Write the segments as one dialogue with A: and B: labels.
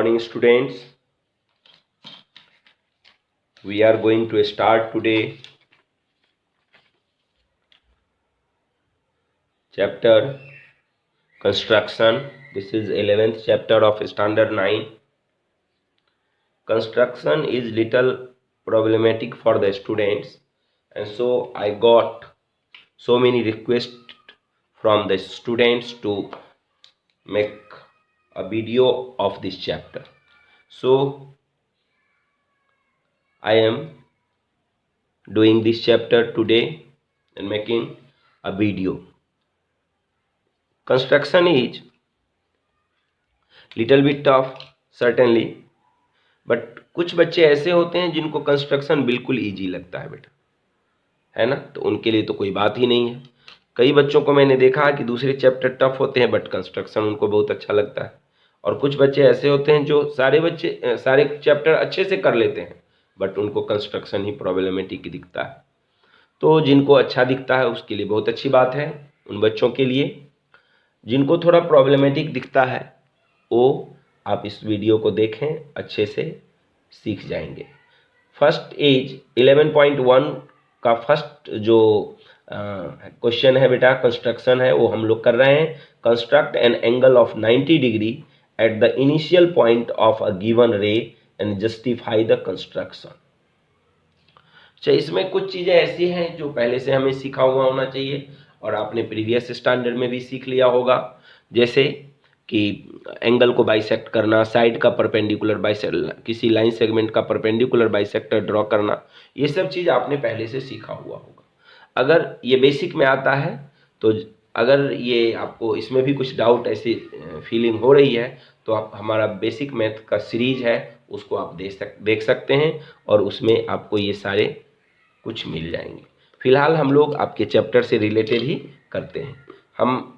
A: morning, students. We are going to start today chapter construction. This is 11th chapter of standard 9. Construction is little problematic for the students, and so I got so many requests from the students to make a video of this chapter. So I am doing this chapter today and making a video. Construction is little bit tough certainly, but कुछ बच्चे ऐसे होते हैं जिनको construction बिल्कुल easy लगता है बेटा, है ना। तो उनके लिए तो कोई बात ही नहीं है। कई बच्चों को मैंने देखा कि दूसरे चैप्टर टफ होते हैं बट कंस्ट्रक्शन उनको बहुत अच्छा लगता है, और कुछ बच्चे ऐसे होते हैं जो सारे चैप्टर अच्छे से कर लेते हैं बट उनको कंस्ट्रक्शन ही प्रॉब्लमेटिक दिखता है। तो जिनको अच्छा दिखता है उसके लिए बहुत अच्छी बात है। उन बच्चों के लिए जिनको थोड़ा प्रॉब्लमेटिक दिखता है वो आप इस वीडियो को देखें, अच्छे से सीख जाएंगे। फर्स्ट एज 11.1 का फर्स्ट जो क्वेश्चन है बेटा, कंस्ट्रक्शन है, वो हम लोग कर रहे हैं। Construct an angle of 90 degree at the initial point of a given रे एंड जस्टिफाई द कंस्ट्रक्शन। अच्छा, इसमें कुछ चीज़ें ऐसी हैं जो पहले से हमें सीखा हुआ होना चाहिए और आपने प्रीवियस स्टैंडर्ड में भी सीख लिया होगा, जैसे कि एंगल को बाइसेक्ट करना, साइड का परपेंडिकुलर बाइसेक्ट, किसी लाइन सेगमेंट का परपेंडिकुलर बाइसेक्टर ड्रॉ करना, ये सब चीज़ आपने पहले से सीखा हुआ होगा। अगर ये बेसिक में आता है तो अगर ये आपको इसमें भी कुछ डाउट ऐसी फीलिंग हो रही है तो आप हमारा बेसिक मैथ का सीरीज है उसको आप देख सकते हैं और उसमें आपको ये सारे कुछ मिल जाएंगे। फिलहाल हम लोग आपके चैप्टर से रिलेटेड ही करते हैं। हम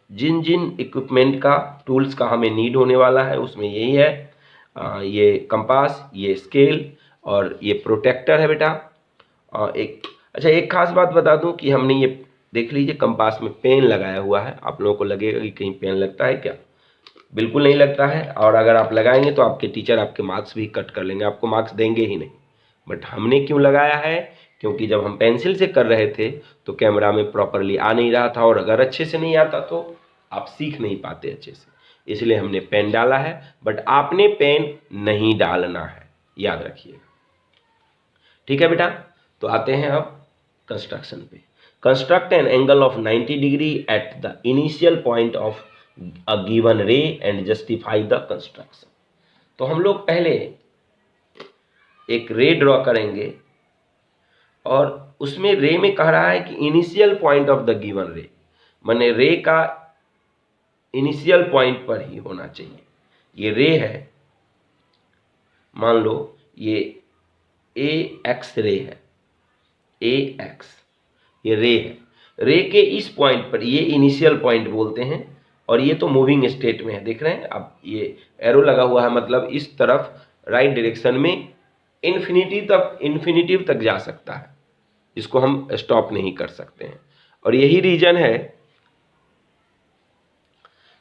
A: जिन जिन इक्विपमेंट का, टूल्स का हमें नीड होने वाला है उसमें यही है, ये कंपास, ये स्केल और ये प्रोटेक्टर है बेटा। एक खास बात बता दूं कि हमने ये देख लीजिए कंपास में पेन लगाया हुआ है। आप लोगों को लगेगा कि कहीं पेन लगता है क्या? बिल्कुल नहीं लगता है, और अगर आप लगाएंगे तो आपके टीचर आपके मार्क्स भी कट कर लेंगे, आपको मार्क्स देंगे ही नहीं। बट हमने क्यों लगाया है? क्योंकि जब हम पेंसिल से कर रहे थे तो कैमरा में प्रॉपरली आ नहीं रहा था, और अगर अच्छे से नहीं आता तो आप सीख नहीं पाते अच्छे से, इसलिए हमने पेन डाला है। बट आपने पेन नहीं डालना है, याद रखिएगा, ठीक है बेटा। तो आते हैं अब कंस्ट्रक्शन पे। Construct an angle of 90 degree at the initial point of a given रे एंड जस्टिफाई द कंस्ट्रक्शन। तो हम लोग पहले एक रे ड्रॉ करेंगे और उसमें रे में कह रहा है कि initial point of the given रे, माने रे का इनिशियल पॉइंट पर ही होना चाहिए। ये रे है, मान लो ये ए एक्स रे है, ए एक्स ये रे है। रे के इस पॉइंट पर, ये इनिशियल पॉइंट बोलते हैं, और ये तो मूविंग स्टेट में है, देख रहे हैं अब ये एरो लगा हुआ है, मतलब इस तरफ राइट डायरेक्शन में इन्फिनिटिव तक जा सकता है, इसको हम स्टॉप नहीं कर सकते हैं। और यही रीजन है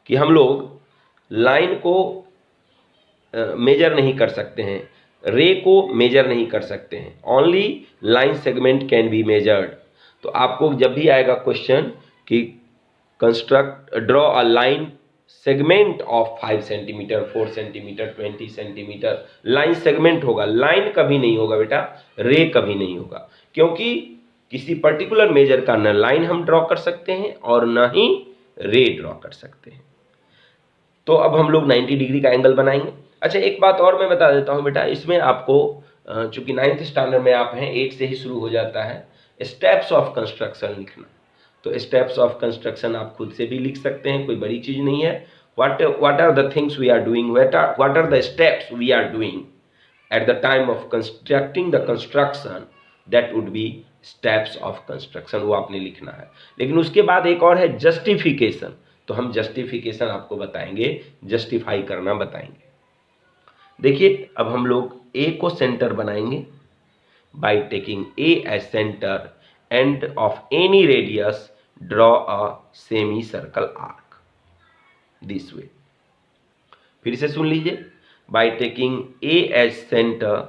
A: कि हम लोग लाइन को मेजर नहीं कर सकते हैं, रे को मेजर नहीं कर सकते हैं, only line segment can be measured. तो आपको जब भी आएगा क्वेश्चन कि construct draw a line segment of 5 centimetre, 4 centimetre, 20 centimetre, line segment होगा, लाइन कभी नहीं होगा बेटा, रे कभी नहीं होगा, क्योंकि किसी पर्टिकुलर मेजर का न लाइन हम ड्रॉ कर सकते हैं और न ही रे ड्रॉ कर सकते हैं। तो अब हम लोग 90 डिग्री का एंगल बनाएंगे। अच्छा, एक बात और मैं बता देता हूँ बेटा, इसमें आपको चूंकि 9th स्टैंडर्ड में आप हैं, 8 से ही शुरू हो जाता है स्टेप्स ऑफ कंस्ट्रक्शन लिखना। तो स्टेप्स ऑफ कंस्ट्रक्शन आप खुद से भी लिख सकते हैं, कोई बड़ी चीज नहीं है। What are the things we are doing, what are the steps we are doing at the time of constructing the construction, that would be steps of construction, वो आपने लिखना है। लेकिन उसके बाद एक और है जस्टिफिकेशन, तो हम जस्टिफिकेशन आपको बताएंगे, जस्टिफाई करना बताएंगे। देखिए, अब हम लोग ए को सेंटर बनाएंगे by taking A as centre and of any radius, draw a semi circle arc this way. फिर से सुन लीजिए, by taking A as center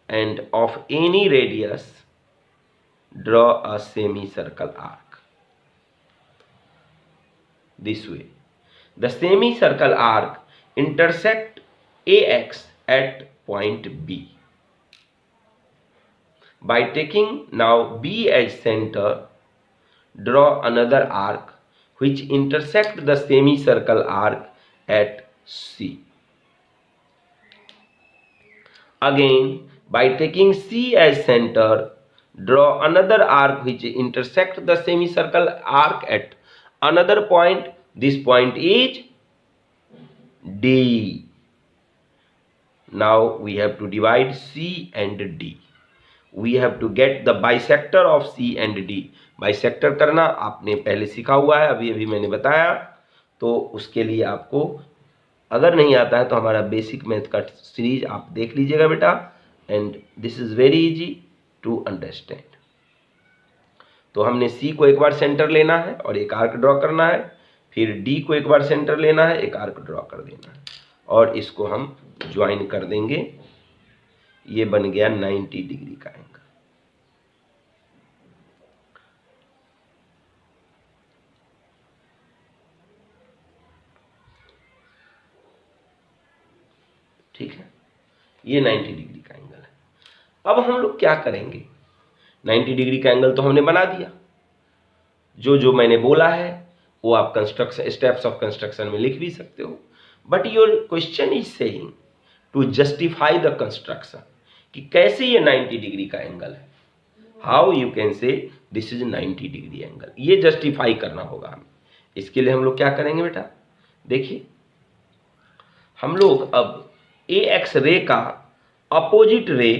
A: and of any radius draw a semicircle arc. This way, the semicircle arc intersect AX at point B. By taking now B as center, draw another arc which intersect the semicircle arc at C. Again, by taking C as center, draw another arc which intersect the semicircle arc at another point. This point is D. Now we have to divide C and D. We have to get the bisector of C and D. Bisector करना आपने पहले सीखा हुआ है, अभी अभी मैंने बताया। तो उसके लिए आपको अगर नहीं आता है तो हमारा बेसिक मैथ का सीरीज आप देख लीजिएगा बेटा, and this is very easy to understand. तो हमने C को एक बार सेंटर लेना है और एक आर्क ड्रॉ करना है, फिर D को एक बार सेंटर लेना है, एक आर्क ड्रॉ कर देना है, और इसको हम ज्वाइन कर देंगे। ये बन गया 90 डिग्री का एंगल। ठीक है, ये 90 डिग्री का एंगल है। अब हम लोग क्या करेंगे, 90 डिग्री का एंगल तो हमने बना दिया। जो जो मैंने बोला है वो आप कंस्ट्रक्शन स्टेप्स ऑफ कंस्ट्रक्शन में लिख भी सकते हो, but your question is saying to justify the construction कि कैसे ये 90 डिग्री का एंगल है। How you can say this is 90 degree angle, ये जस्टिफाई करना होगा हमें। इसके लिए हम लोग क्या करेंगे बेटा, देखिए हम लोग अब ए एक्स रे का अपोजिट रे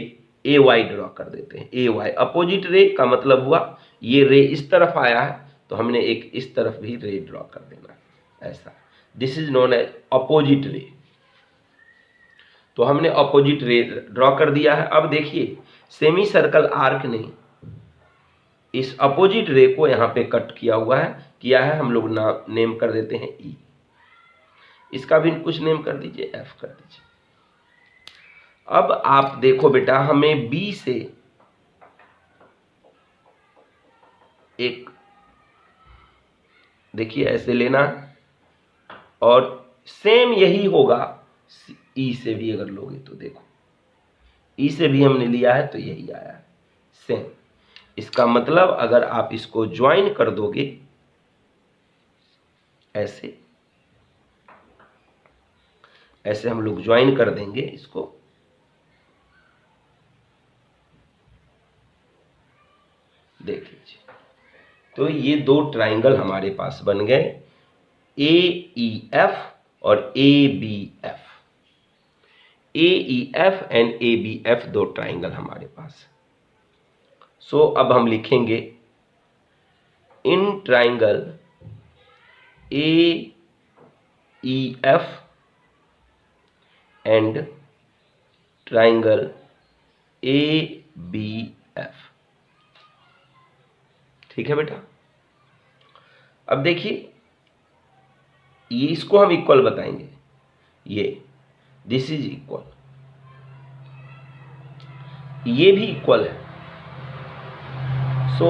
A: ए वाई ड्रॉ कर देते हैं। ए वाई अपोजिट रे का मतलब हुआ ये रे इस तरफ आया है तो हमने एक इस तरफ भी रे ड्रॉ कर देना है, ऐसा। This is known as opposite ray. तो हमने अपोजिट रे ड्रॉ कर दिया है। अब देखिए सेमी सर्कल आर्क ने इस अपोजिट रे को यहाँ पे कट किया है हम लोग नेम कर देते हैं ई। इसका भी कुछ नेम कर दीजिए, एफ कर दीजिए। अब आप देखो बेटा, हमें बी से एक देखिए ऐसे लेना, और सेम यही होगा ई से भी अगर लोगे तो देखो ई से भी हमने लिया है तो यही आया है सेम। इसका मतलब अगर आप इसको ज्वाइन कर दोगे ऐसे ऐसे हम लोग ज्वाइन कर देंगे इसको, देख लीजिए। तो ये दो ट्राइंगल हमारे पास बन गए, ए ई एफ और A B F. A E F and A B F दो ट्राइंगल हमारे पास। सो अब हम लिखेंगे in triangle A E F and triangle A B F. ठीक है बेटा। अब देखिए ये इसको हम इक्वल बताएंगे, ये दिस इज इक्वल, ये भी इक्वल है। So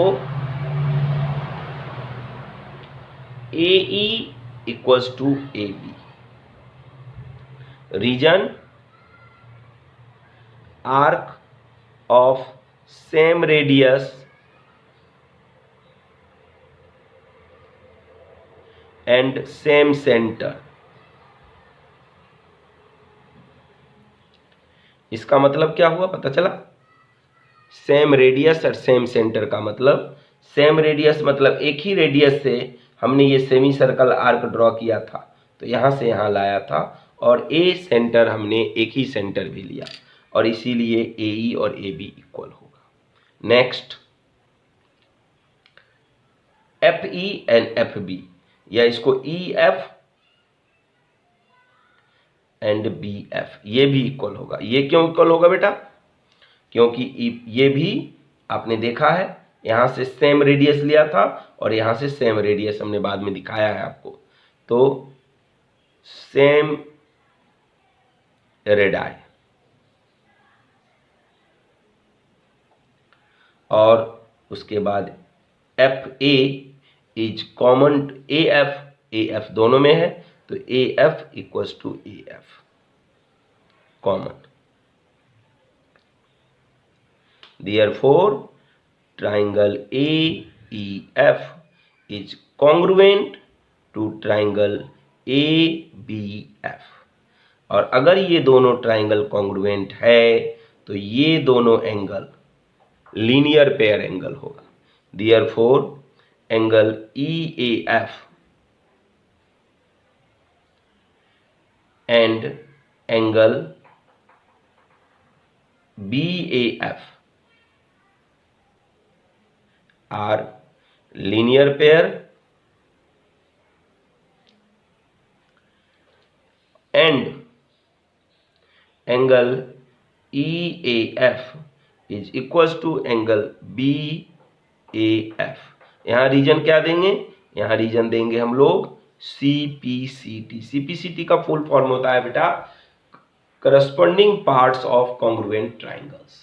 A: A E equals to A B. Reason arc of same radius and same centre. इसका मतलब क्या हुआ पता चला, सेम रेडियस और सेम सेंटर का मतलब, सेम रेडियस मतलब एक ही रेडियस से हमने ये सेमी सर्कल आर्क ड्रॉ किया था तो यहाँ से यहाँ लाया था, और ए सेंटर हमने एक ही सेंटर भी लिया, और इसीलिए ए ई और ए बी इक्वल होगा। Next F E and F B, या इसको E F and B F, ये भी इक्वल होगा। ये क्यों इक्वल होगा बेटा, क्योंकि ये भी आपने देखा है यहाँ से सेम रेडियस लिया था और यहाँ से सेम रेडियस हमने बाद में दिखाया है आपको। तो सेम रेडाई। और उसके बाद F A is common, A F दोनों में है, तो A F equals to A F common. Therefore, triangle AEF is congruent to triangle ABF। और अगर ये दोनों ट्राइंगल कॉन्ग्रुएंट है तो ये दोनों एंगल लीनियर पेयर एंगल होगा। Therefore, angle EAF and angle BAF are linear pair and angle EAF is equals to angle BAF। यहाँ रीजन क्या देंगे, यहाँ रीजन देंगे हम लोग CPCT। CPCT का फुल फॉर्म होता है बेटा corresponding parts of congruent triangles.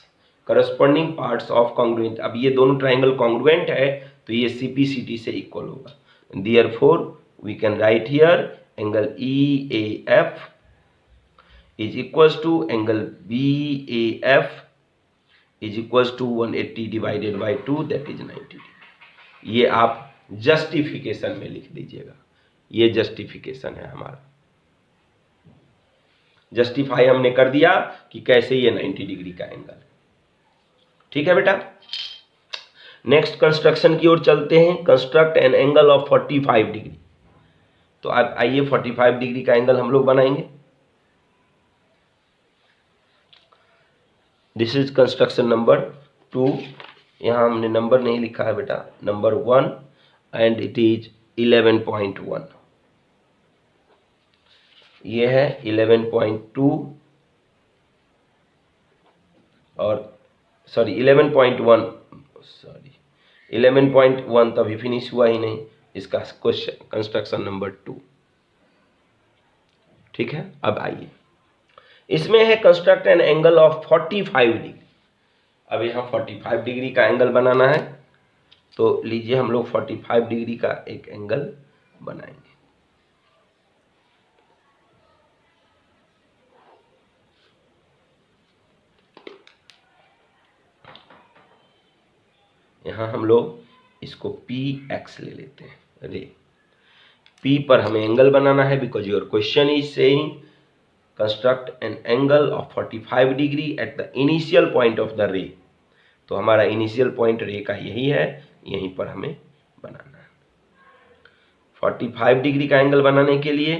A: Corresponding parts of congruent, अब ये दोनों ट्राइंगल कॉन्ग्रुएंट है तो ये CPCT से इक्वल होगा। Therefore, we can write here angle EAF is equals to angle BAF is equals to 180 divided by 2 that is 90 degree। ये आप जस्टिफिकेशन में लिख दीजिएगा, ये जस्टिफिकेशन है हमारा। जस्टिफाई हमने कर दिया कि कैसे ये 90 डिग्री का एंगल है। ठीक है बेटा, नेक्स्ट कंस्ट्रक्शन की ओर चलते हैं। Construct an angle of 45 degree. तो अब आइए 45 डिग्री का एंगल हम लोग बनाएंगे। This is construction number 2। यहाँ हमने नंबर नहीं लिखा है बेटा, नंबर 1 एंड इट इज 11.1। ये है 11.2 और सॉरी 11.1, सॉरी 11.1 तो अभी फिनिश हुआ ही नहीं, इसका क्वेश्चन कंस्ट्रक्शन नंबर 2। ठीक है, अब आइए इसमें है construct an angle of 45 degree. अब यहाँ 45 डिग्री का एंगल बनाना है, तो लीजिए हम लोग 45 डिग्री का एक एंगल बनाएंगे। यहाँ हम लोग इसको PX ले लेते हैं, रे P पर हमें एंगल बनाना है because your question is saying construct an angle of 45 degree at the initial point of the रे। तो हमारा इनिशियल पॉइंट रे का यही है, यहीं पर हमें बनाना है। 45 डिग्री का एंगल बनाने के लिए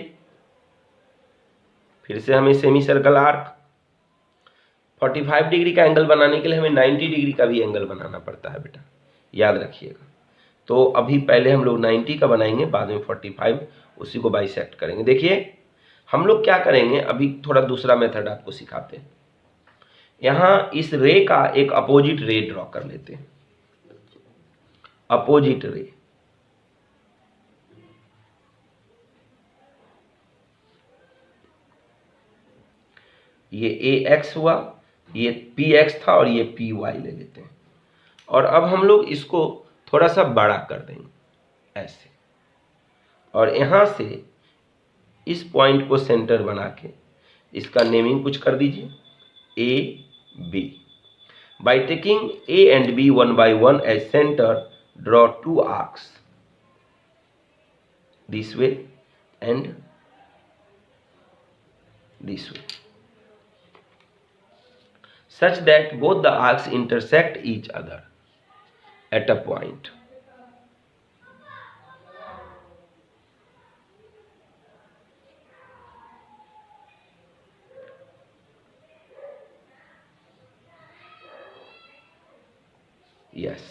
A: फिर से हमें सेमी सर्कल आर्क, 45 डिग्री का एंगल बनाने के लिए हमें 90 डिग्री का भी एंगल बनाना पड़ता है बेटा, याद रखिएगा। तो अभी पहले हम लोग 90 का बनाएंगे, बाद में 45 उसी को बाइसेक्ट करेंगे। देखिए हम लोग क्या करेंगे, अभी थोड़ा दूसरा मेथड आपको सिखाते हैं। यहाँ इस रे का एक अपोजिट रे ड्रॉ कर लेते हैं, अपोजिट रे। ये AX हुआ, ये PX था और ये PY ले लेते हैं। और अब हम लोग इसको थोड़ा सा बड़ा कर देंगे ऐसे, और यहाँ से इस पॉइंट को सेंटर बना के इसका नेमिंग कुछ कर दीजिए AB। By taking A and B 1 by 1 as centre, draw 2 arcs this way and this way such that both the arcs intersect each other at a point। Yes,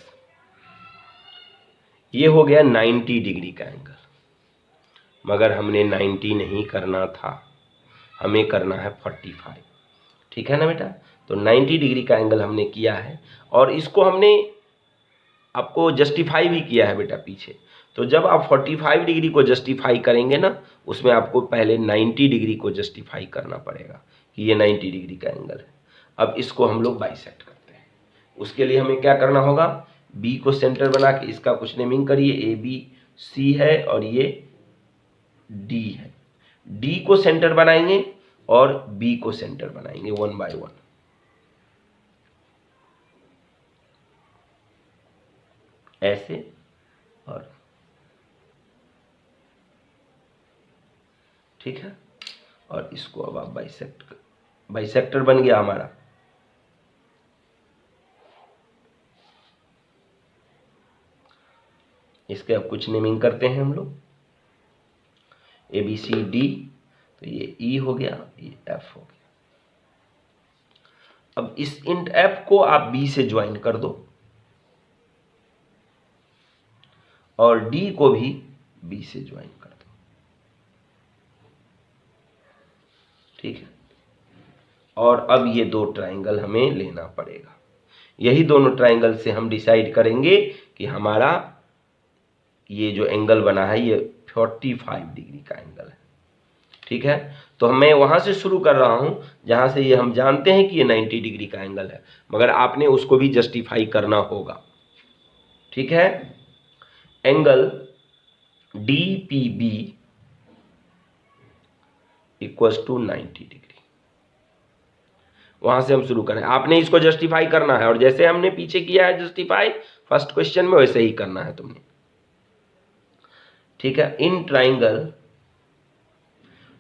A: ये हो गया 90 डिग्री का एंगल, मगर हमने 90 नहीं करना था, हमें करना है 45। ठीक है ना बेटा, तो 90 डिग्री का एंगल हमने किया है और इसको हमने आपको जस्टिफाई भी किया है बेटा पीछे। तो जब आप 45 डिग्री को जस्टिफाई करेंगे ना, उसमें आपको पहले 90 डिग्री को जस्टिफाई करना पड़ेगा कि ये 90 डिग्री का एंगल है। अब इसको हम लोग बाइसेक्ट करते हैं। उसके लिए हमें क्या करना होगा, बी को सेंटर बना के इसका कुछ नेमिंग करिए, ए बी सी है और ये डी है। डी को सेंटर बनाएंगे और बी को सेंटर बनाएंगे 1 बाय 1। ऐसे और ठीक है, और इसको अब आप बाइसेक्टर बन गया हमारा। इसके अब कुछ नेमिंग करते हैं हम लोग, ए बी सी डी, तो ये ई हो गया, ये एफ हो गया। अब इस इंट एफ को आप बी से ज्वाइन कर दो और डी को भी बी से ज्वाइन कर दो, ठीक है। और अब ये दो ट्राइंगल हमें लेना पड़ेगा। यही दोनों ट्राइंगल से हम डिसाइड करेंगे कि हमारा ये जो एंगल बना है ये 45 डिग्री का एंगल है, ठीक है। तो मैं वहां से शुरू कर रहा हूं जहां से ये हम जानते हैं कि ये 90 डिग्री का एंगल है, मगर आपने उसको भी जस्टिफाई करना होगा, ठीक है। Angle D P B equals to 90 degree, वहां से हम शुरू करें। आपने इसको जस्टिफाई करना है और जैसे हमने पीछे किया है जस्टिफाई फर्स्ट क्वेश्चन में, वैसे ही करना है तुमने, ठीक है। In triangle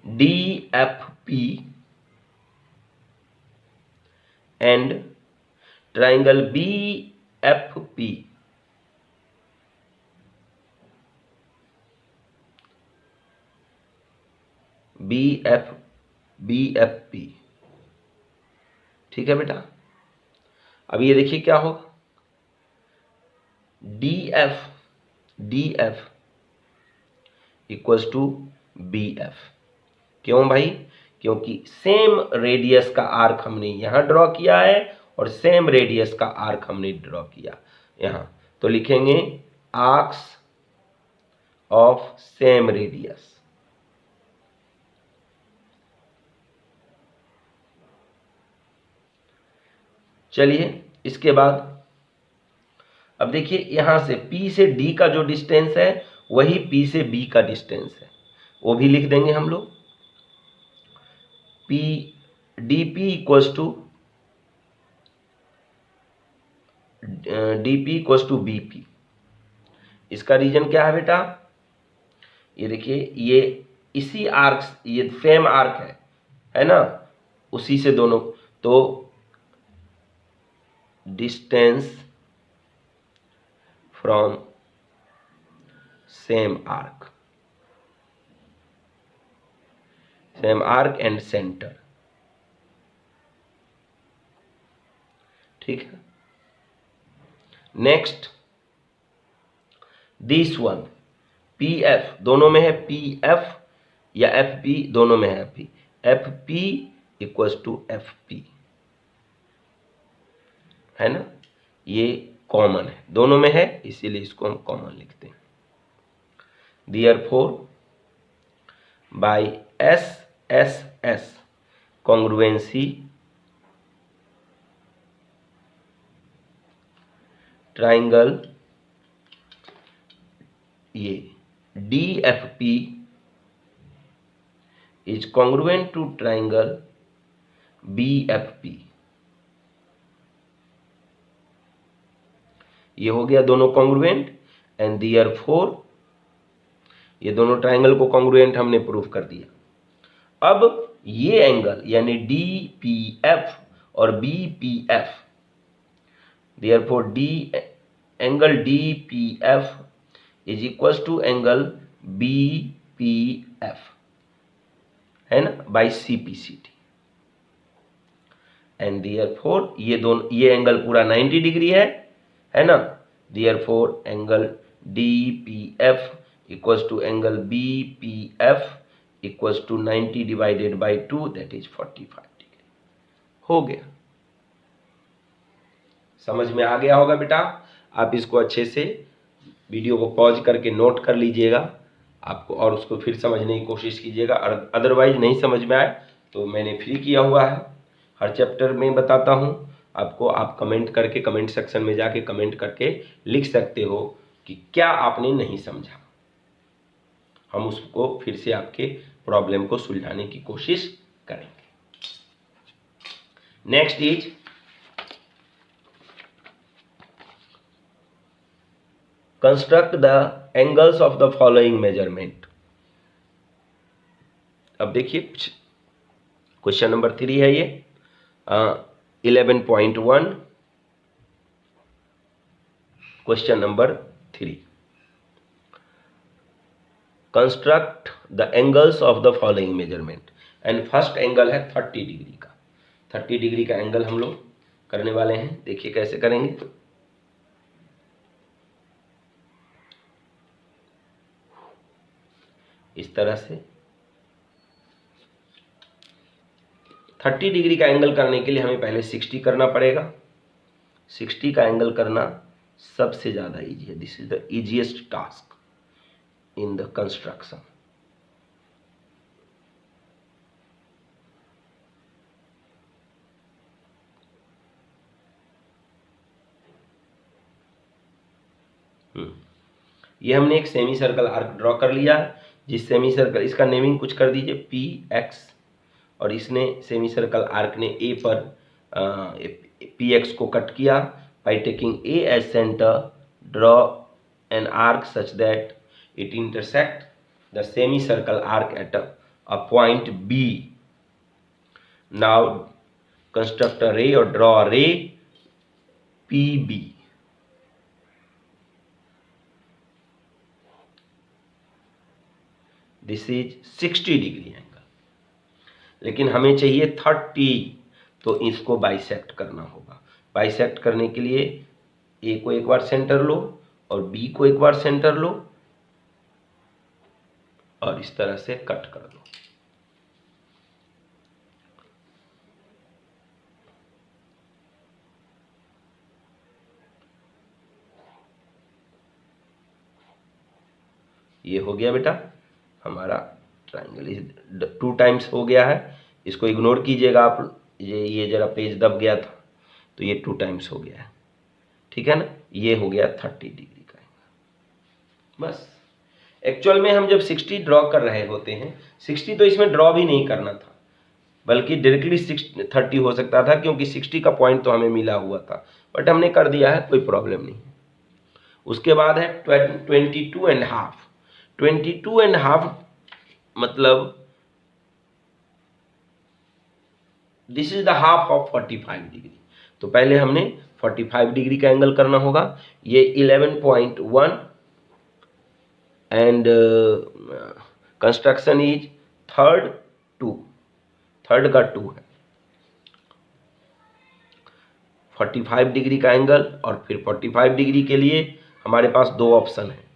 A: D F P and triangle B F P B F P, ठीक है बेटा। अब ये देखिए क्या होगा, D F equals to B F. क्यों भाई, क्योंकि सेम रेडियस का आर्क हमने यहां ड्रॉ किया है और सेम रेडियस का आर्क हमने ड्रॉ किया यहां, तो लिखेंगे आर्क्स ऑफ सेम रेडियस। चलिए इसके बाद अब देखिए यहां से P से D का जो डिस्टेंस है वही P से B का डिस्टेंस है, वो भी लिख देंगे हम लोग। P D P equals to B P. इसका रीजन क्या है बेटा, ये देखिए ये इसी आर्क, ये सेम आर्क है ना, उसी से दोनों, तो distance from same arc and centre, ठीक है। Next this one P F, दोनों में है पी एफ या एफ पी, दोनों में है P, F P equals to F P, है ना, ये कॉमन है, दोनों में है, इसीलिए इसको हम कॉमन लिखते हैं। Therefore by SSS congruency triangle ये DFP is congruent to triangle BFP। ये हो गया दोनों कॉन्ग्रुएंट एंड देयरफॉर ये दोनों ट्राइंगल को कॉन्ग्रुएंट हमने प्रूफ कर दिया। अब ये एंगल यानी DPF और BPF, therefore angle DPF is equals to angle BPF, है ना, बाई CPCT, एंड देयरफॉर ये एंगल पूरा 90 डिग्री है ना, therefore angle DPF equals to angle BPF equals to 90 divided by 2 that is 45 degree. हो गया, समझ में आ गया होगा बेटा। आप इसको अच्छे से वीडियो को पॉज करके नोट कर लीजिएगा आपको, और उसको फिर समझने की कोशिश कीजिएगा, अदरवाइज नहीं समझ में आए तो मैंने फ्री किया हुआ है, हर चैप्टर में बताता हूँ आपको। आप कमेंट करके, कमेंट सेक्शन में जाके कमेंट करके लिख सकते हो कि क्या आपने नहीं समझा। हम उसको फिर से आपके प्रॉब्लम को सुलझाने की कोशिश करेंगे। Next is construct the angles of the following measurement. अब देखिए क्वेश्चन नंबर 3 है ये 11.1 question number 3। Construct the angles of the following measurement and first angle है 30 डिग्री का। 30 डिग्री का एंगल हम लोग करने वाले हैं। देखिए कैसे करेंगे। इस तरह से 30 डिग्री का एंगल करने के लिए हमें पहले 60 करना पड़ेगा। 60 का एंगल करना सबसे ज़्यादा इजी है। This is the easiest task in the construction. ये हमने एक सेमी सर्कल आर्क ड्रॉ कर लिया है। जिस सेमी सर्कल, इसका नेमिंग कुछ कर दीजिए पी एक्स, और इसने सेमी सर्कल आर्क ने ए पर पी एक्स को कट किया। By taking A as centre draw an arc such that it intersect the semi circle arc at a point B. Now construct a ray और draw a ray P B. This is 60 degree angle, लेकिन हमें चाहिए 30, तो इसको bisect करना होगा। Bisect करने के लिए ए को एक बार सेंटर लो और बी को एक बार सेंटर लो और इस तरह से कट कर दो। ये हो गया बेटा हमारा ट्रायंगल। 2 टाइम्स हो गया है, इसको इग्नोर कीजिएगा आप। ये जरा पेज दब गया था, तो ये 2 टाइम्स हो गया है, ठीक है ना। ये हो गया 30 डिग्री का एंगल। बस एक्चुअल में हम जब 60 ड्रॉ कर रहे होते हैं, 60 तो इसमें ड्रॉ भी नहीं करना था, बल्कि डायरेक्टली 30 हो सकता था, क्योंकि 60 का पॉइंट तो हमें मिला हुआ था, बट हमने कर दिया है, कोई प्रॉब्लम नहीं है। उसके बाद है 22.5। 22.5 मतलब this is the half of 45 degree. तो पहले हमने 45 डिग्री का एंगल करना होगा। ये 11.1 एंड कंस्ट्रक्शन इज थर्ड का 2 है। 45 डिग्री का एंगल, और फिर 45 डिग्री के लिए हमारे पास 2 ऑप्शन है।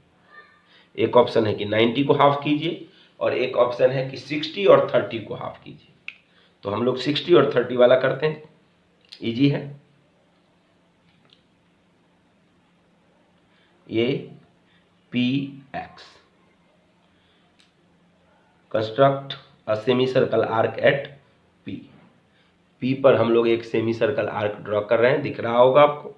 A: एक ऑप्शन है कि 90 को हाफ कीजिए, और एक ऑप्शन है कि 60 और 30 को हाफ कीजिए। तो हम लोग 60 और 30 वाला करते हैं, इजी है। ये P x, construct a semi circle arc eight P. P पर हम लोग एक सेमी सर्कल आर्क ड्रॉ कर रहे हैं, दिख रहा होगा आपको।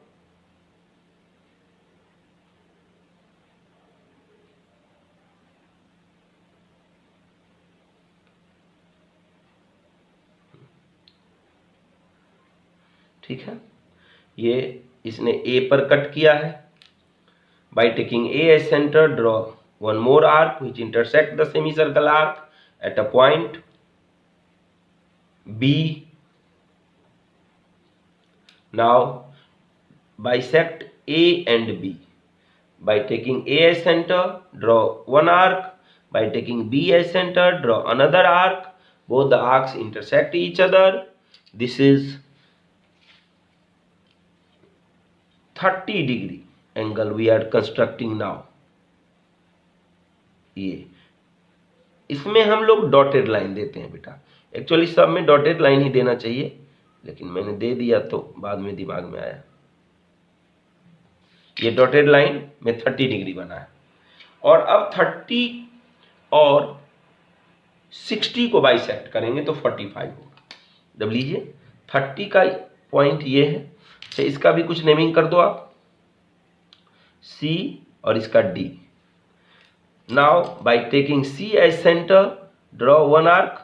A: ठीक है, ये इसने ए पर कट किया है। By taking A as centre draw one more arc which intersect the semi circle arc at a point B. Now bisect A and B. By taking A as center, draw one arc. By taking B as center, draw another arc. Both the arcs intersect each other. This is 30 degree angle we are constructing now. ये इसमें हम लोग dotted line देते हैं बेटा। Actually सब में dotted line ही देना चाहिए, लेकिन मैंने दे दिया तो बाद में दिमाग में आया। ये डॉटेड लाइन में 30 डिग्री बना है, और अब 30 और 60 को बाइसेक्ट करेंगे तो 45 होगा। जब लीजिए 30 का पॉइंट ये है, अच्छा इसका भी कुछ नेमिंग कर दो आप, C और इसका D। Now by taking C as centre draw one arc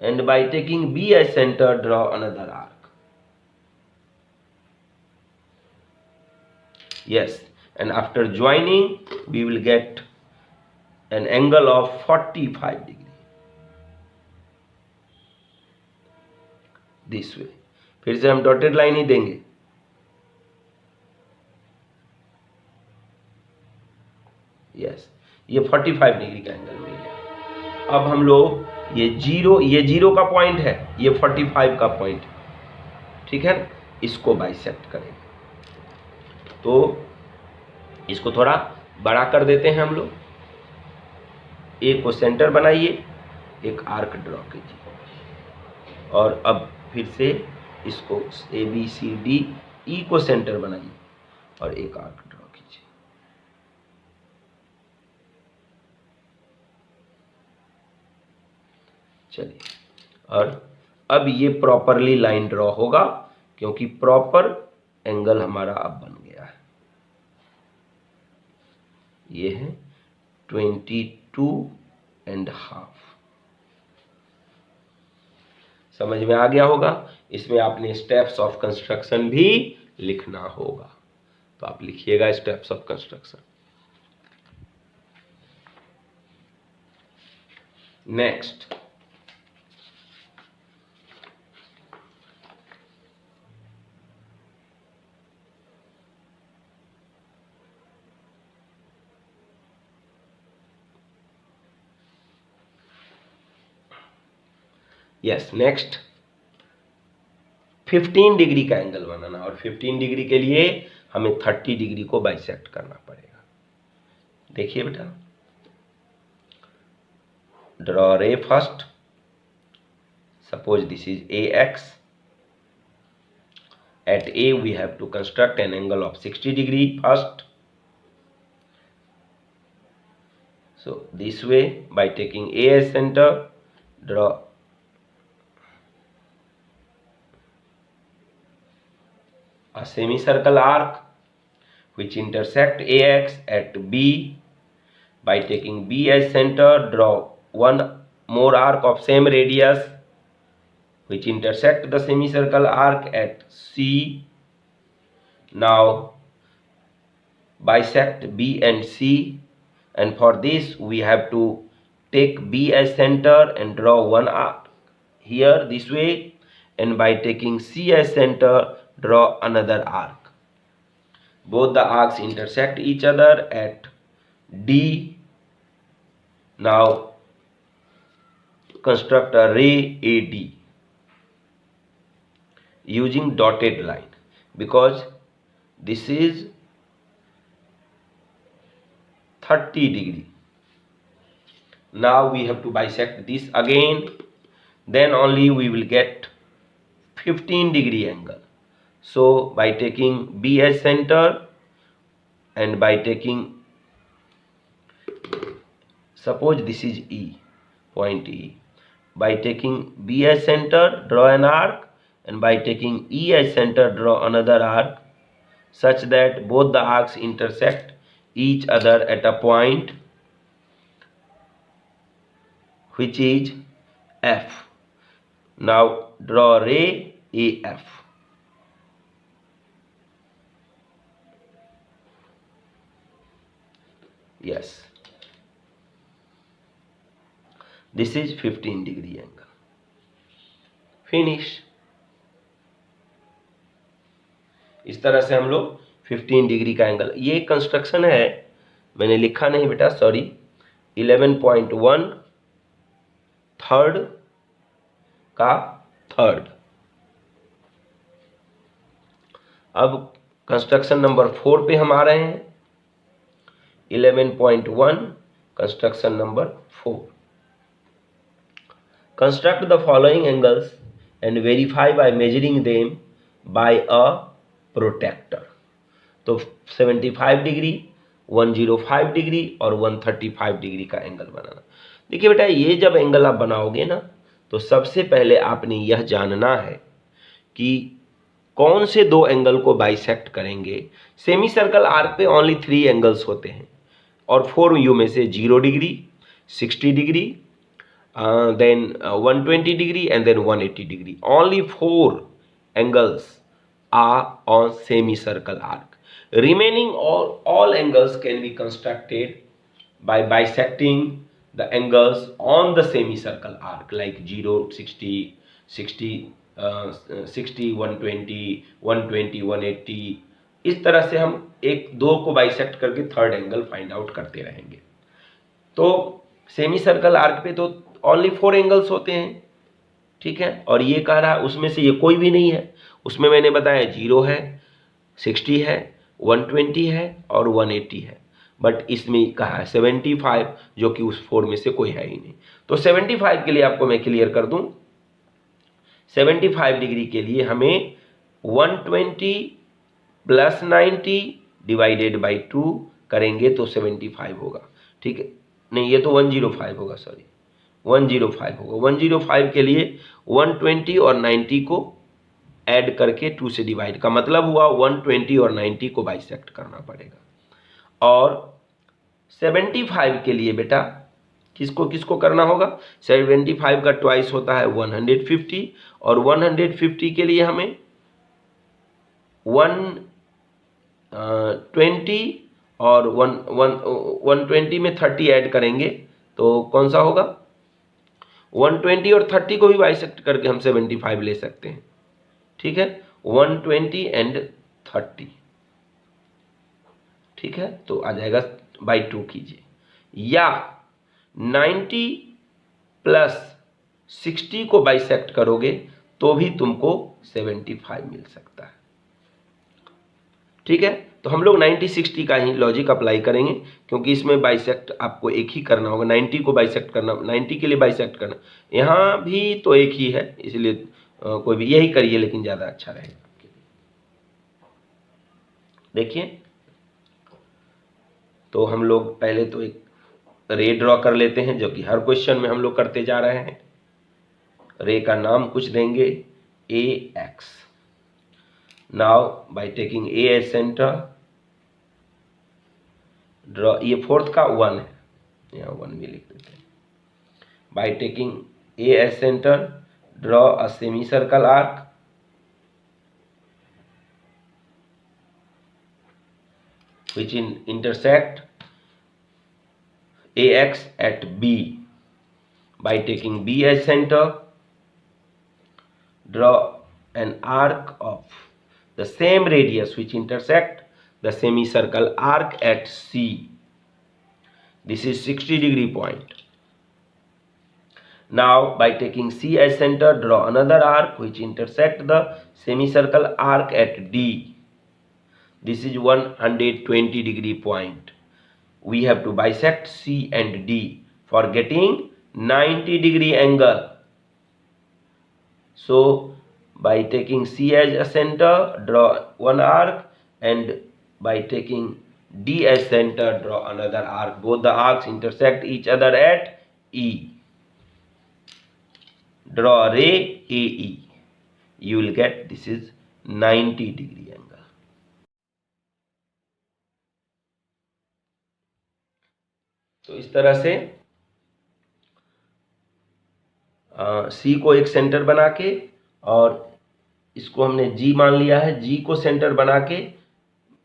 A: and by taking B as center draw another arc. Yes, and after joining we will get an angle of 45 degree this way। फिर से हम dotted line ही देंगे, yes ये 45 degree का angle मिल गया। अब हम लोग ये जीरो का पॉइंट है, ये 45 का पॉइंट है, ठीक है, इसको बाइसेक्ट करेंगे। तो इसको थोड़ा बड़ा कर देते हैं हम लोग, ए को सेंटर बनाइए, एक आर्क ड्रॉ कीजिए, और अब फिर से इसको ABCD E को सेंटर बनाइए और एक आर्क ड्रॉ कीजिए। चलिए, और अब ये प्रॉपरली लाइन ड्रॉ होगा क्योंकि प्रॉपर एंगल हमारा अब बन गया है। ये है 22.5। समझ में आ गया होगा। इसमें आपने स्टेप्स ऑफ कंस्ट्रक्शन भी लिखना होगा, तो आप लिखिएगा steps of construction. Next, yes next 15 degree का एंगल बनाना, और 15 डिग्री के लिए हमें 30 डिग्री को बाइसेक्ट करना पड़ेगा। देखिए बेटा, ड्रॉ रे first, suppose this is AX। At A we have to construct an angle of 60 degree first. So this way, by taking A as center, draw a semicircle arc which intersect AX at B. By taking B as center, draw one more arc of same radius which intersect the semicircle arc at C. Now bisect B and C, and for this we have to take B as center and draw one arc here this way, and by taking C as center draw another arc. Both the arcs intersect each other at D. Now construct a ray AD using dotted line, because this is 30 degree. Now we have to bisect this again, then only we will get 15 degree angle. So by taking B as center and by taking, suppose this is E, point E, by taking B as center draw an arc, and by taking E as center draw another arc, such that both the arcs intersect each other at a point which is F. Now draw ray AF. Yes, this is 15 degree angle. Finish. इस तरह से हम लोग 15 degree का angle, ये construction है, मैंने लिखा नहीं बेटा, सॉरी, 11.1 थर्ड का थर्ड। अब कंस्ट्रक्शन नंबर 4 पे हम आ रहे हैं। 11.1 construction number 4। Construct the following angles and verify by measuring them by a protractor. तो 75 डिग्री 105 डिग्री और 135 डिग्री का एंगल बनाना। देखिए बेटा, ये जब एंगल आप बनाओगे ना, तो सबसे पहले आपने यह जानना है कि कौन से दो एंगल को बाइसेक्ट करेंगे। सेमी सर्कल आर्क पे ओनली 3 एंगल्स होते हैं और 4 यू में से 0 degree, 60 degree, then 120 degree and then 180 degree. Only 4 angles are on semicircle arc. Remaining all angles can be constructed by bisecting the angles on the semicircle arc like 0, 60, 60, 60, 120, 120, 180. इस तरह से हम एक दो को बाइसेक्ट करके थर्ड एंगल फाइंड आउट करते रहेंगे। तो सेमी सर्कल आर्क पे तो ओनली 4 एंगल्स होते हैं, ठीक है। और ये कह रहा है उसमें से ये कोई भी नहीं है। उसमें मैंने बताया 0 है, 60 है, 120 है और 180 है। बट इसमें कहा है 75, जो कि उस 4 में से कोई है ही नहीं। तो 75 के लिए आपको मैं क्लियर कर दूं, 75 डिग्री के लिए हमें 120 प्लस 90 डिवाइडेड बाई 2 करेंगे तो 75 होगा, ठीक है। नहीं, ये तो 105 होगा, सॉरी 105 होगा। 105 के लिए 120 और 90 को ऐड करके 2 से डिवाइड का मतलब हुआ 120 और 90 को बाइसेक्ट करना पड़ेगा। और 75 के लिए बेटा किसको किसको करना होगा, 75 का ट्वाइस होता है 150 और 150 के लिए हमें 120 और 120 में 30 ऐड करेंगे तो कौन सा होगा, 120 और 30 को भी बाइसेक्ट करके हम 75 ले सकते हैं, ठीक है। 120 एंड 30, ठीक है, तो आ जाएगा बाई 2 कीजिए। या 90 प्लस 60 को बाइसेक्ट करोगे तो भी तुमको 75 मिल सकता है, ठीक है। तो हम लोग 90 60 का ही लॉजिक अप्लाई करेंगे, क्योंकि इसमें बाइसेक्ट आपको एक ही करना होगा। 90 को बाइसेक्ट करना, 90 के लिए बाइसेक्ट करना, यहाँ भी तो एक ही है, इसलिए कोई भी यही करिए, लेकिन ज़्यादा अच्छा रहेगा आपके लिए। देखिए, तो हम लोग पहले तो एक रे ड्रॉ कर लेते हैं, जो कि हर क्वेश्चन में हम लोग करते जा रहे हैं। रे का नाम कुछ देंगे AX। Now by taking A as centre, draw, ये फोर्थ का 1 है, यहाँ 1 भी लिख देते हैं। By taking A as centre, draw a semi circle arc which intersect AX at B. By taking B as center, draw an arc of the same radius which intersect the semicircle arc at C. This is 60 degree point. Now by taking C as center, draw another arc which intersect the semicircle arc at D. This is 120 degree point. We have to bisect C and D for getting 90 degree angle. So by taking C as a center, draw one arc, and by taking D as center, draw another arc. Both the arcs intersect each other at E. Draw a ray AE. You will get this is 90 degree angle. तो इस तरह से सी को एक centre बना के, और इसको हमने जी मान लिया है, जी को सेंटर बना के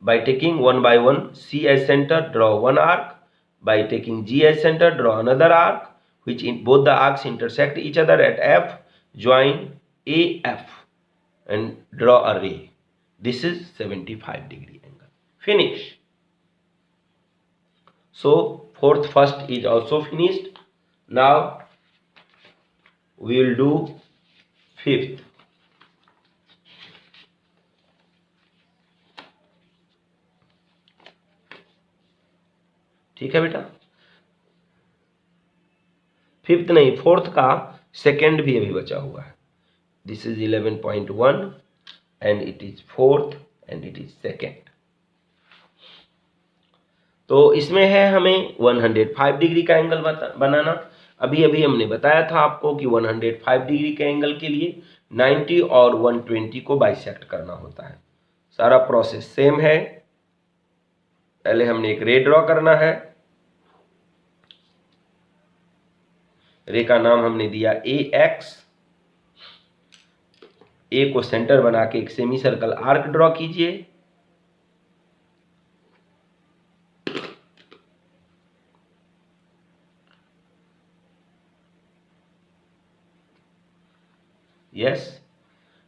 A: by taking 1 by 1 C as centre, draw one arc, by taking G as centre, draw another arc which in both the arcs intersect each other at F, join AF and draw a ray. This is 75 degree angle. Finish. So fourth first is also finished. Now we will do fifth. ठीक है बेटा, fifth नहीं, fourth का second भी अभी बचा हुआ है। This is 11.1 and it is fourth and it is second. तो इसमें है हमें 105 डिग्री का एंगल बनाना। अभी अभी हमने बताया था आपको कि 105 डिग्री के एंगल के लिए 90 और 120 को बाइसेक्ट करना होता है। सारा प्रोसेस सेम है। पहले हमने एक रे ड्रॉ करना है। रे का नाम हमने दिया AX। ए को सेंटर बना के एक सेमी सर्कल आर्क ड्रॉ कीजिए। Yes.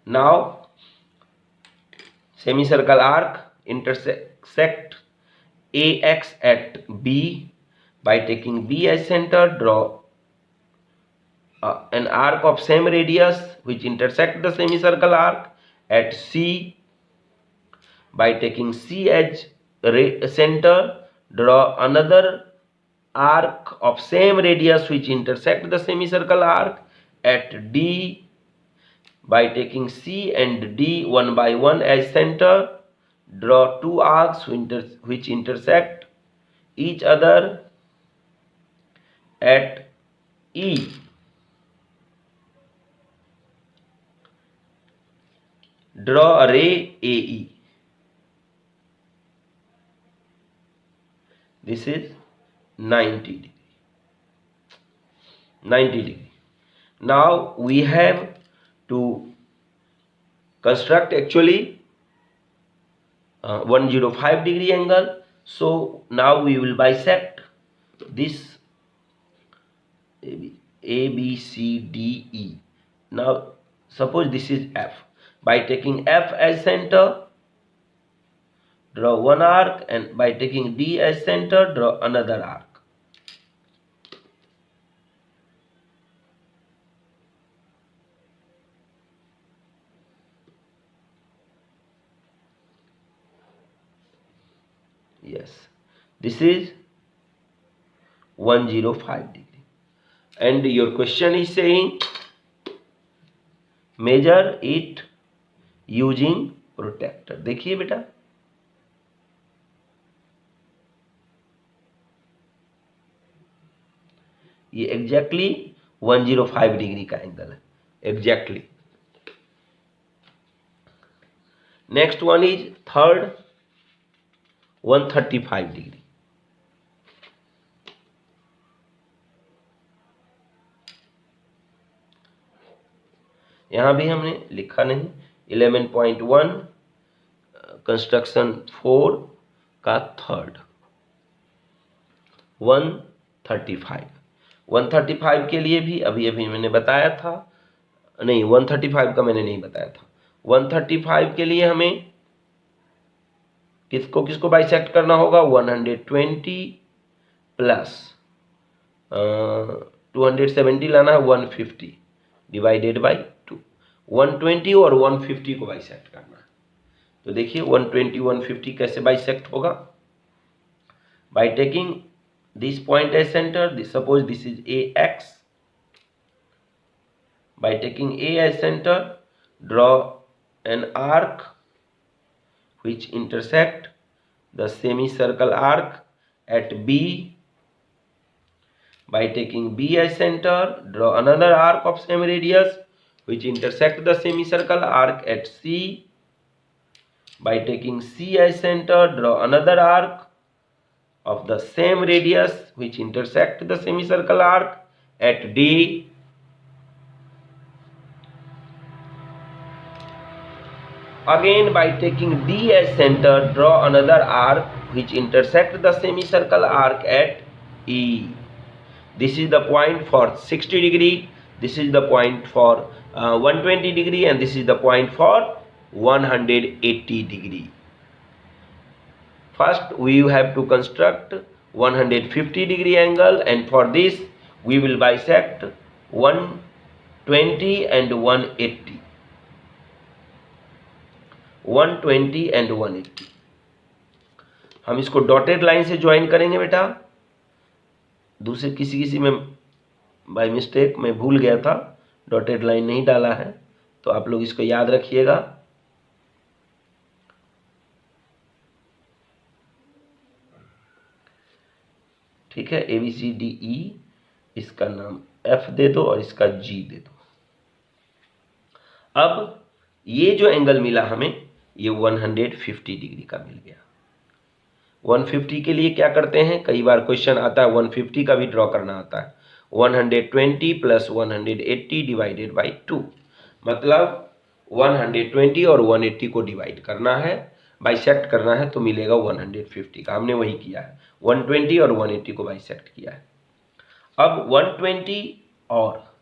A: Now semicircle arc intersect AX at B. By taking B as center, draw an arc of same radius which intersect the semicircle arc at C. By taking C as center, draw another arc of same radius which intersect the semicircle arc at D. By taking C and D one by one as center, draw two arcs which intersect each other at E. Draw a ray AE. This is 90 degree. 90 degree. Now we have to construct actually 105 degree angle. So now we will bisect this A B C D E. Now suppose this is F. By taking F as center, draw one arc, and by taking D as center, draw another arc. Yes, this is 105 degree. And your question is saying measure it using protractor. देखिए बेटा, ये exactly 105 degree का angle है, exactly. Next one is third 135 degree. यहां भी हमने लिखा नहीं। 11.1 कंस्ट्रक्शन 4 का थर्ड 135 के लिए भी अभी अभी मैंने बताया था, नहीं 135 का मैंने नहीं बताया था। 135 के लिए हमें किसको किसको बाइसेक्ट करना होगा? 120 प्लस 270 लाना है, 150 डिवाइडेड बाई 2। 120 और 150 को बाइसेक्ट करना है। तो देखिए 120 150 कैसे बाइसेक्ट होगा? By taking this point as center, suppose this is AX. By taking A as center, draw an arc which intersect the semicircle arc at B. By taking B as center, draw another arc of same radius which intersect the semicircle arc at C. By taking C as center, draw another arc of the same radius which intersect the semicircle arc at D. Again, by taking D as center, draw another arc which intersect the semicircle arc at E. This is the point for 60 degree, this is the point for 120 degree, and this is the point for 180 degree. First we have to construct 150 degree angle, and for this we will bisect 120 and 180. 120 and 180 हम इसको dotted line से join करेंगे बेटा। दूसरे किसी में by mistake मैं भूल गया था, डॉटेड लाइन नहीं डाला है, तो आप लोग इसको याद रखिएगा। ठीक है, ABCDE, इसका नाम F दे दो और इसका G दे दो। अब ये जो एंगल मिला हमें, ये 150 डिग्री का मिल गया। 150 के लिए क्या करते हैं, कई बार क्वेश्चन आता है 150 का भी ड्रॉ करना आता है। 120 प्लस 180 डिवाइडेड बाई 2, मतलब 120 और 180 को डिवाइड करना है, बाइसेक्ट करना है, तो मिलेगा 150 का। हमने वही किया है, 120 और 180 को बाइसेक्ट किया है। अब 120 और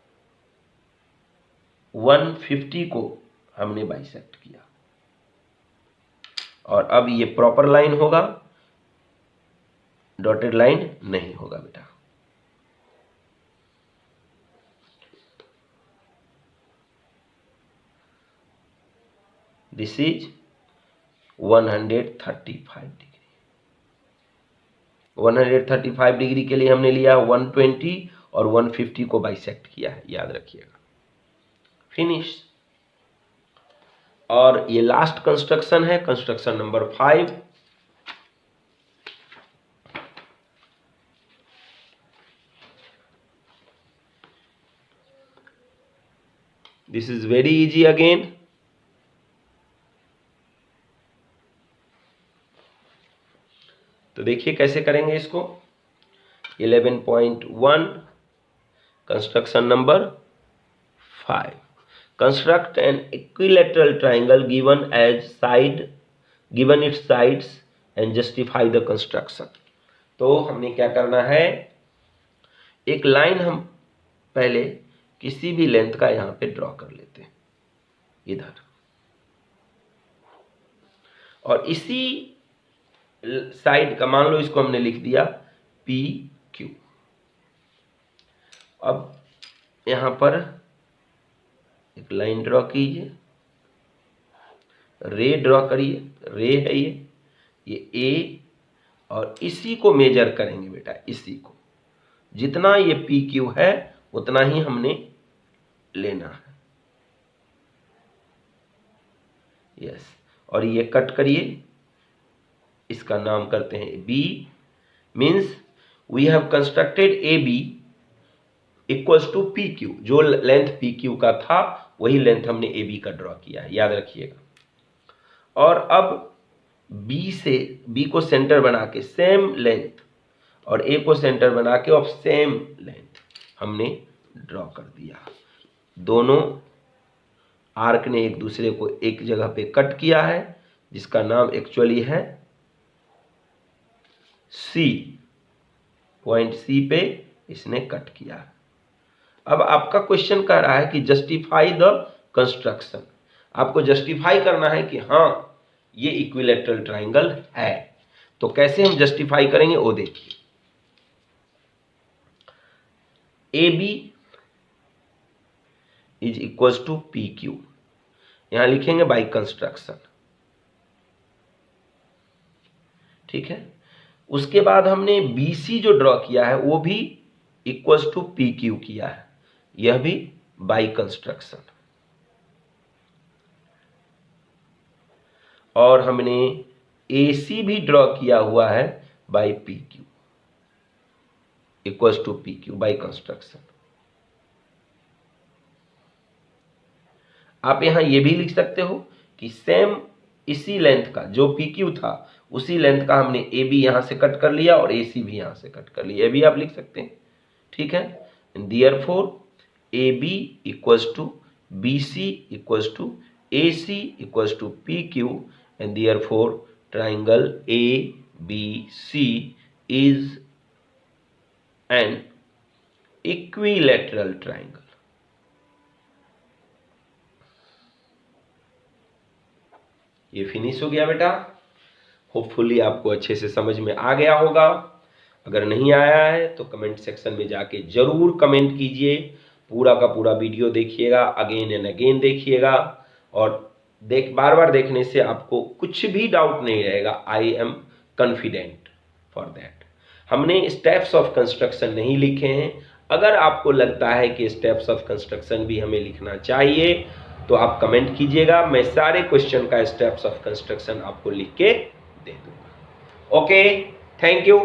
A: 150 को हमने बाइसेक्ट किया, और अब ये प्रॉपर लाइन होगा, डॉटेड लाइन नहीं होगा बेटा। This is 135 degree. 135 डिग्री के लिए हमने लिया 120 और 150 को बाइसेक्ट किया है, याद रखिएगा। फिनिश। और ये लास्ट कंस्ट्रक्शन है, construction number 5। This is very easy again. तो देखिए कैसे करेंगे इसको। 11.1 construction number 5, construct N equilateral triangle given it's sides and justify the construction. तो हमने क्या करना है, एक लाइन हम पहले किसी भी लेंथ का यहां पे ड्रॉ कर लेते हैं इधर, और इसी साइड का मान लो इसको हमने लिख दिया PQ। अब यहां पर एक लाइन ड्रॉ कीजिए, रे ड्रॉ करिए, रे है ये A, और इसी को मेजर करेंगे बेटा, इसी को जितना ये PQ है उतना ही हमने लेना है। यस, और ये कट करिए, इसका नाम करते हैं B। Means we have constructed AB equals to PQ। जो लेंथ PQ का था वही लेंथ हमने AB का ड्रॉ किया है, याद रखिएगा। और अब B को सेंटर बना के सेम लेंथ, और A को सेंटर बना के ऑफ सेम लेंथ हमने ड्रॉ कर दिया। दोनों आर्क ने एक दूसरे को एक जगह पे कट किया है, जिसका नाम एक्चुअली है C। पॉइंट C पे इसने कट किया। अब आपका क्वेश्चन कह रहा है कि जस्टिफाई द कंस्ट्रक्शन। आपको जस्टिफाई करना है कि हाँ ये इक्विलैटरल ट्राइंगल है। तो कैसे हम जस्टिफाई करेंगे वो देखिए। AB is equals to PQ, यहां लिखेंगे बाय कंस्ट्रक्शन, ठीक है। उसके बाद हमने BC जो ड्रॉ किया है वो भी इक्वल्स टू PQ किया है, यह भी बाय कंस्ट्रक्शन। और हमने AC भी ड्रॉ किया हुआ है by PQ equals to PQ by construction. आप यहां ये भी लिख सकते हो कि सेम इसी लेंथ का जो PQ था उसी लेंथ का हमने AB यहां से कट कर लिया और AC भी यहां से कट कर लिया, ये भी आप लिख सकते हैं, ठीक है। Therefore AB equals to BC equals to AC equals to PQ, and therefore triangle ABC is an equilateral triangle. ये फिनिश हो गया बेटा। होपफुली आपको अच्छे से समझ में आ गया होगा। अगर नहीं आया है तो कमेंट सेक्शन में जाके जरूर कमेंट कीजिए। पूरा का पूरा वीडियो देखिएगा, अगेन एंड अगेन देखिएगा, और बार बार देखने से आपको कुछ भी डाउट नहीं रहेगा। I am confident for that. हमने स्टेप्स ऑफ कंस्ट्रक्शन नहीं लिखे हैं। अगर आपको लगता है कि स्टेप्स ऑफ कंस्ट्रक्शन भी हमें लिखना चाहिए तो आप कमेंट कीजिएगा, मैं सारे क्वेश्चन का स्टेप्स ऑफ कंस्ट्रक्शन आपको लिख के दे दूंगा। Okay, thank you.